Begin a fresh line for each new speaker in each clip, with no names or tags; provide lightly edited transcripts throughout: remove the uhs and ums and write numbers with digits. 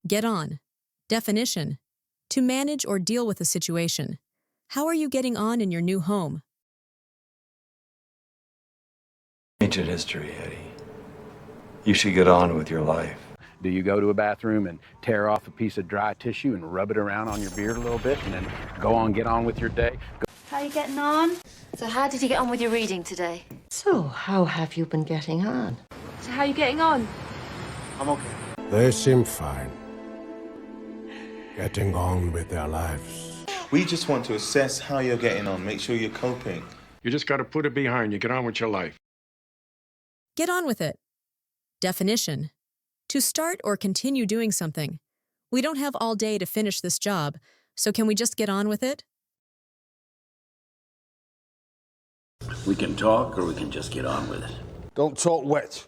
Get on. Definition: to manage or deal with a situation. How are you getting on in your new home?
Ancient history, Eddie. You should get on with your life.
Do you go to a bathroom and tear off a piece of dry tissue and rub it around on your beard a little bit and then get on with your day?
How are you getting on?
So how did you get on with your reading today?
So, how have you been getting on?
So how are you getting on?
I'm okay.
They seem fine. Getting on with their lives.
We just want to assess how you're getting on, make sure you're coping.
You just got to put it behind you. Get on with your life.
Get on with it. Definition: to start or continue doing something. We don't have all day to finish this job, so can we just get on with it?
We can talk or we can just get on with it.
Don't talk wet.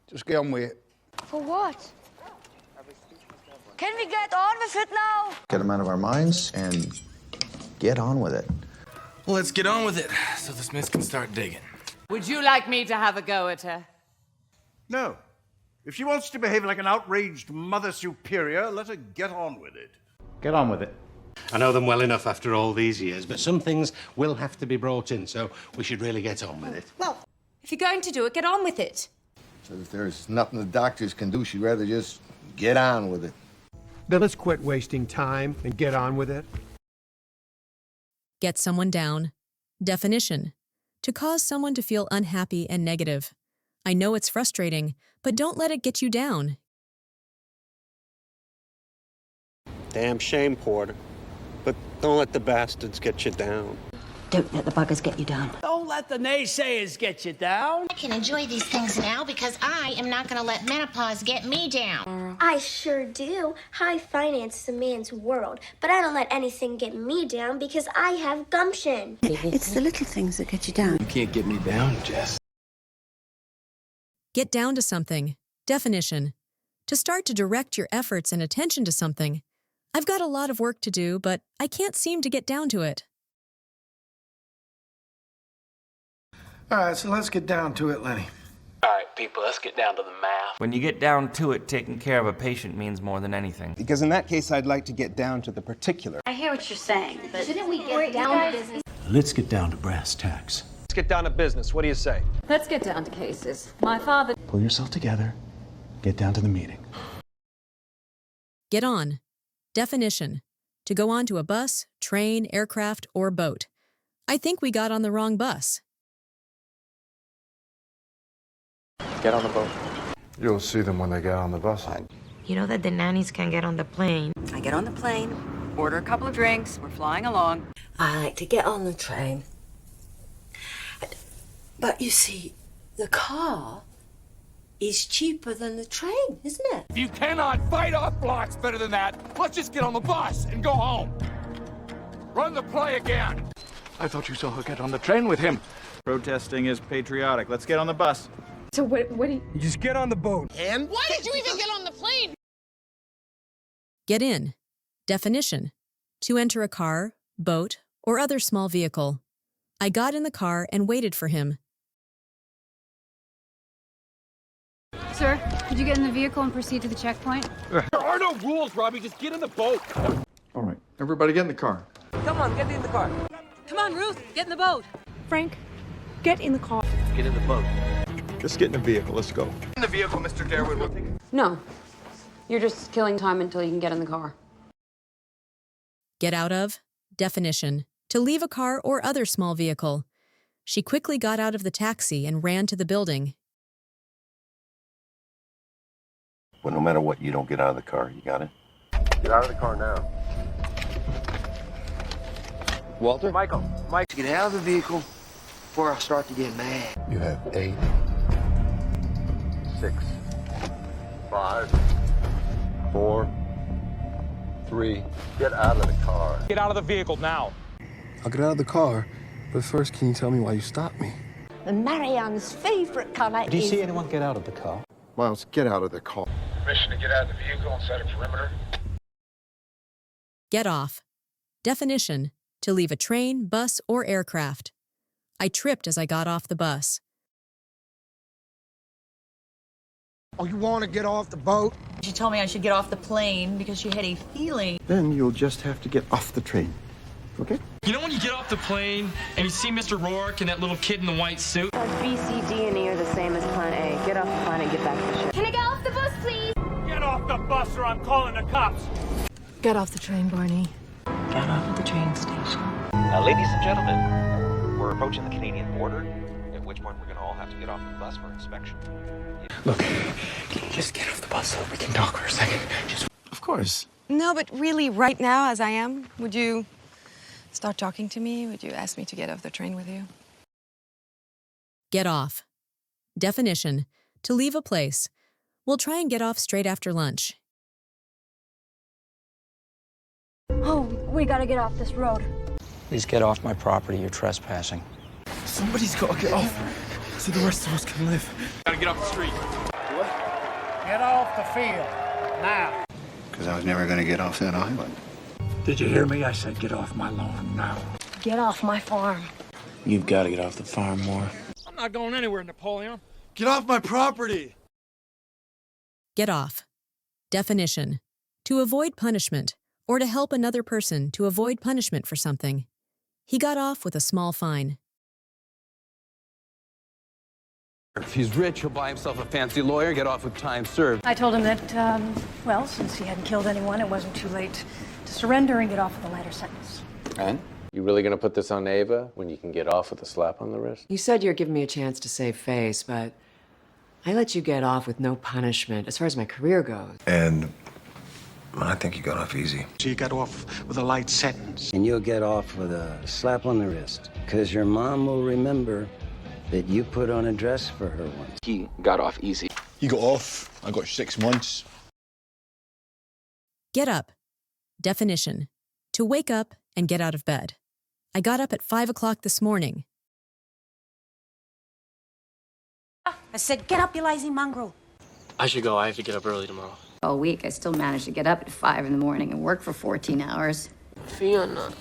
Just get on with it.
For what? Can we get on with it now?
Get them out of our minds and get on with it.
Well, let's get on with it so the Smiths can start digging.
Would you like me to have a go at her?
No. If she wants to behave like an outraged mother superior, let her get on with it.
Get on with it.
I know them well enough after all these years, but some things will have to be brought in, so we should really get on with it.
Well, if you're going to do it, get on with it.
So if there's nothing the doctors can do, she'd rather just get on with it.
Then let's quit wasting time and get on with it.
Get someone down. Definition: to cause someone to feel unhappy and negative. I know it's frustrating, but don't let it get you down.
Damn shame, Porter. But don't let the bastards get you down.
Don't let the buggers get you down.
Don't let the naysayers get you down.
I can enjoy these things now because I am not going to let menopause get me down.
I sure do. High finance is a man's world, but I don't let anything get me down because I have gumption.
It's the little things that get you down.
You can't get me down, Jess.
Get down to something. Definition: to start to direct your efforts and attention to something. I've got a lot of work to do, but I can't seem to get down to it.
All right, so let's get down to it, Lenny.
All right, people, let's get down to the math.
When you get down to it, taking care of a patient means more than anything.
Because in that case, I'd like to get down to the particular.
I hear what you're saying, but shouldn't we get down to business?
Let's get down to brass tacks.
Let's get down to business. What do you say?
Let's get down to cases. My father...
Pull yourself together. Get down to the meeting.
Get on. Definition: to go on to a bus, train, aircraft, or boat. I think we got on the wrong bus.
Get on the boat. You'll see them when they get on the bus.
You know that the nannies can get on the plane.
I get on the plane, order a couple of drinks, we're flying along.
I like to get on the train. But you see, the car is cheaper than the train, isn't it?
If you cannot fight off blocks better than that, let's just get on the bus and go home. Run the play again.
I thought you saw her get on the train with him.
Protesting is patriotic. Let's get on the bus.
So what do you...
You just get on the boat.
And?
Why did you even get on the plane?
Get in. Definition: to enter a car, boat, or other small vehicle. I got in the car and waited for him.
Sir, could you get in the vehicle and proceed to the checkpoint?
There are no rules, Robbie. Just get in the boat.
All right, everybody get in the car.
Come on, get in the car. Come on, Ruth, get in the boat.
Frank, get in the car.
Get in the boat.
Just get in the vehicle. Let's go.
In the vehicle, Mr. Darwood. We'll take it.
No, you're just killing time until you can get in the car.
Get out of. Definition: to leave a car or other small vehicle. She quickly got out of the taxi and ran to the building.
Well, no matter what, you don't get out of the car. You got it?
Get out of the car now.
Walter?
Michael, get out of the vehicle before I start to get mad.
You have 8,
6, 5, 4, 3. Get out of the car.
Get out of the vehicle now.
I'll get out of the car, but first, can you tell me why you stopped me?
The Marianne's favorite color
Do you see anyone get out of the car?
Miles, get out of the car.
Permission to get out of the vehicle and set a perimeter.
Get off. Definition: to leave a train, bus, or aircraft. I tripped as I got off the bus.
Oh, you want to get off the boat?
She told me I should get off the plane because she had a feeling.
Then you'll just have to get off the train. Okay?
You know when you get off the plane and you see Mr. Rourke and that little kid in the white suit?
B, C, D, and E are the same as plan A. Get off the plane and get back to the ship.
Can I get off the bus, please?
Get off the bus or I'm calling the cops.
Get off the train, Barney. Get off at the train station.
Ladies and gentlemen, we're approaching the Canadian border, at which point we're going to all have to get off the bus for inspection.
Look, can you just get off the bus so we can talk for a second? Just...
Of course.
No, but really, right now, as I am, would you start talking to me? Would you ask me to get off the train with you?
Get off. Definition: to leave a place. We'll try and get off straight after lunch.
Oh, we gotta get off this road.
Please get off my property. You're trespassing.
Somebody's got to get off so the rest of us can live.
Gotta get off the street.
Get off the field, now.
Because I was never going to get off that island.
Did you hear me? I said get off my lawn now.
Get off my farm.
You've got to get off the farm more.
I'm not going anywhere, Napoleon.
Get off my property!
Get off. Definition: to avoid punishment, or to help another person to avoid punishment for something. He got off with a small fine.
If he's rich, he'll buy himself a fancy lawyer, get off with time served.
I told him that, well, since he hadn't killed anyone, it wasn't too late to surrender and get off with a lighter sentence.
And? You really gonna put this on Ava when you can get off with a slap on the wrist?
You said you're giving me a chance to save face, but I let you get off with no punishment as far as my career goes.
And I think you got off easy.
So you got off with a light sentence.
And you'll get off with a slap on the wrist. Because your mom will remember that you put on a dress for her once.
He got off easy.
You got off. I got 6 months.
Get up. Definition: to wake up and get out of bed. I got up at 5 o'clock this morning.
I said, get up, you lazy mongrel.
I should go. I have to get up early tomorrow.
All week, I still managed to get up at 5 in the morning and work for 14 hours.
Fiona.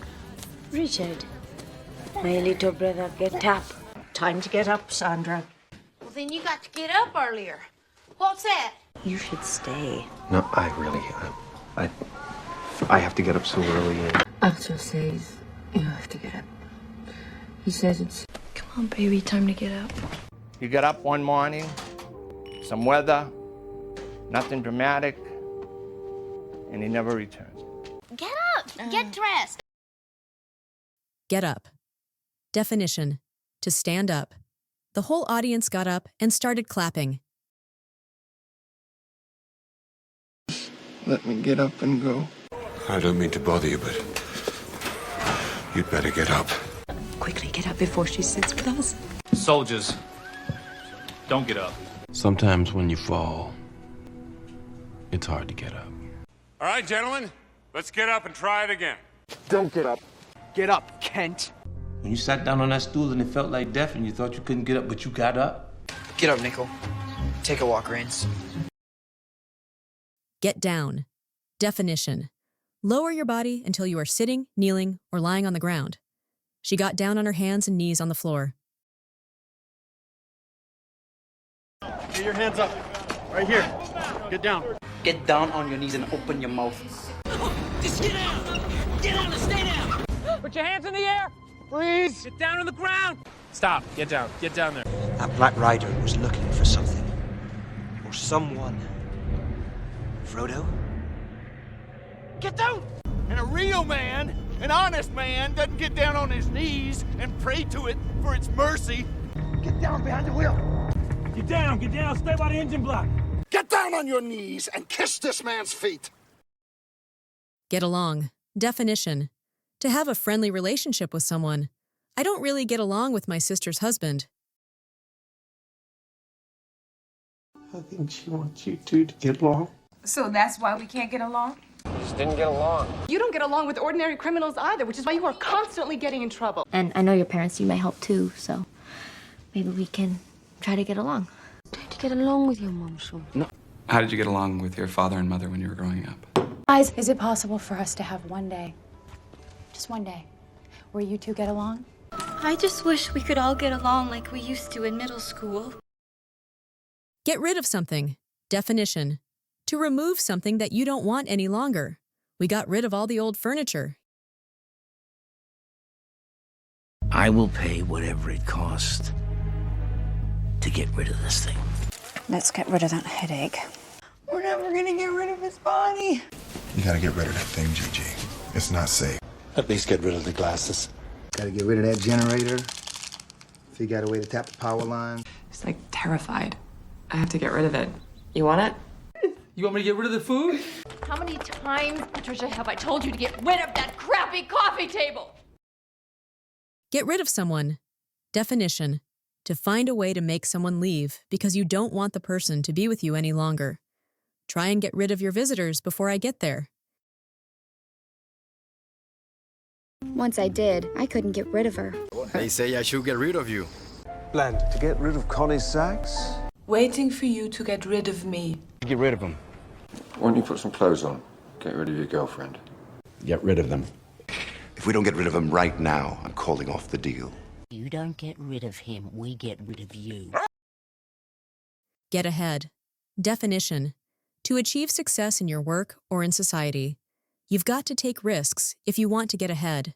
Richard, my little brother, get up. Time to get up, Sandra.
Well, then you got to get up earlier. What's that?
You should stay.
No, I have to get up so early.
Arthur says you have to get up. He says it's... Come on, baby, time to get up.
You get up one morning, some weather, nothing dramatic, and he never returns.
Get up. Get dressed.
Get up. Definition: to stand up. The whole audience got up and started clapping.
Let me get up and go.
I don't mean to bother you, but you'd better get up.
Quickly, get up before she sits with us.
Soldiers, don't get up.
Sometimes when you fall, it's hard to get up.
All right, gentlemen, let's get up and try it again.
Don't get up. Get up, Kent.
When you sat down on that stool and it felt like death and you thought you couldn't get up, but you got up?
Get up, Nickel. Take a walk, Rains.
Get down. Definition: lower your body until you are sitting, kneeling, or lying on the ground. She got down on her hands and knees on the floor.
Get your hands up. Right here. Get down.
Get down on your knees and open your mouth.
Just get down. Get down and stay down. Put your hands in the air. Freeze. Get down on the ground. Stop. Get down. Get down there.
That Black Rider was looking for something. Or someone. Frodo?
Get down. And a real man, an honest man, doesn't get down on his knees and pray to it for its mercy.
Get down behind the wheel.
Get down. Stay by the engine block.
Get down on your knees and kiss this man's feet.
Get along. Definition: to have a friendly relationship with someone. I don't really get along with my sister's husband.
I think she wants you two to get along.
So that's why we can't get along?
Just didn't get along.
You don't get along with ordinary criminals either, which is why you are constantly getting in trouble.
And I know your parents, you may help too, so maybe we can try to get along. Try to get along with your mom, so.
No. How did you get along with your father and mother when you were growing up?
Guys, is it possible for us to have one day, just one day, where you two get along?
I just wish we could all get along like we used to in middle school.
Get rid of something. Definition: to remove something that you don't want any longer. We got rid of all the old furniture.
I will pay whatever it costs to get rid of this thing.
Let's get rid of that headache. We're never gonna get rid of his body.
You gotta get rid of that thing, Gigi. It's not safe.
At least get rid of the glasses.
Gotta get rid of that generator. Figure out a way to tap the power line.
He's like terrified. I have to get rid of it. You want it?
You want me to get rid of the food?
How many times, Patricia, have I told you to get rid of that crappy coffee table?
Get rid of someone. Definition: to find a way to make someone leave because you don't want the person to be with you any longer. Try and get rid of your visitors before I get there.
Once I did, I couldn't get rid of her.
They say I should get rid of you.
Plan to get rid of Connie Sachs?
Waiting for you to get rid of me.
Get rid of him.
Why don't you put some clothes on? Get rid of your girlfriend.
Get rid of them.
If we don't get rid of him right now, I'm calling off the deal.
You don't get rid of him, we get rid of you.
Get ahead. Definition: to achieve success in your work or in society. You've got to take risks if you want to get ahead.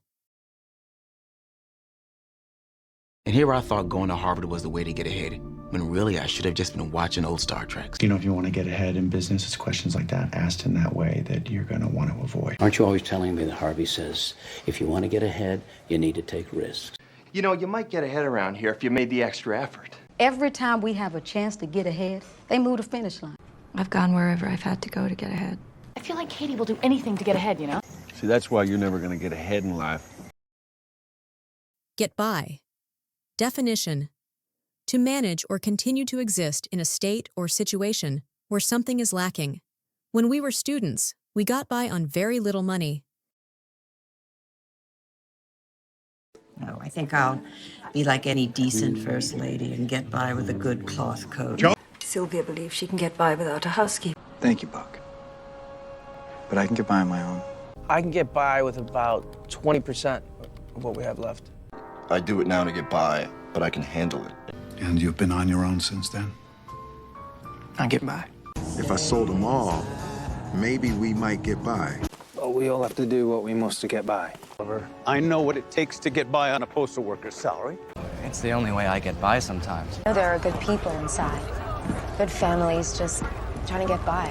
And here I thought going to Harvard was the way to get ahead, when really I should have just been watching old Star Treks.
You know, if you want to get ahead in business, it's questions like that asked in that way that you're going to want to avoid.
Aren't you always telling me that Harvey says, if you want to get ahead, you need to take risks?
You know, you might get ahead around here if you made the extra effort.
Every time we have a chance to get ahead, they move the finish line.
I've gone wherever I've had to go to get ahead.
I feel like Katie will do anything to get ahead, you know?
See, that's why you're never gonna get ahead in life.
Get by. Definition: to manage or continue to exist in a state or situation where something is lacking. When we were students, we got by on very little money.
No, I think I'll be like any decent first lady and get by with a good cloth coat.
Sylvia believes she can get by without a housekeeper.
Thank you, Buck. But I can get by on my own.
I can get by with about 20% of what we have left.
I do it now to get by, but I can handle it.
And you've been on your own since then?
I get by.
If I sold them all, maybe we might get by.
But we all have to do what we must to get by.
I know what it takes to get by on a postal worker's salary.
It's the only way I get by sometimes.
There are good people inside. Good families just trying to get by.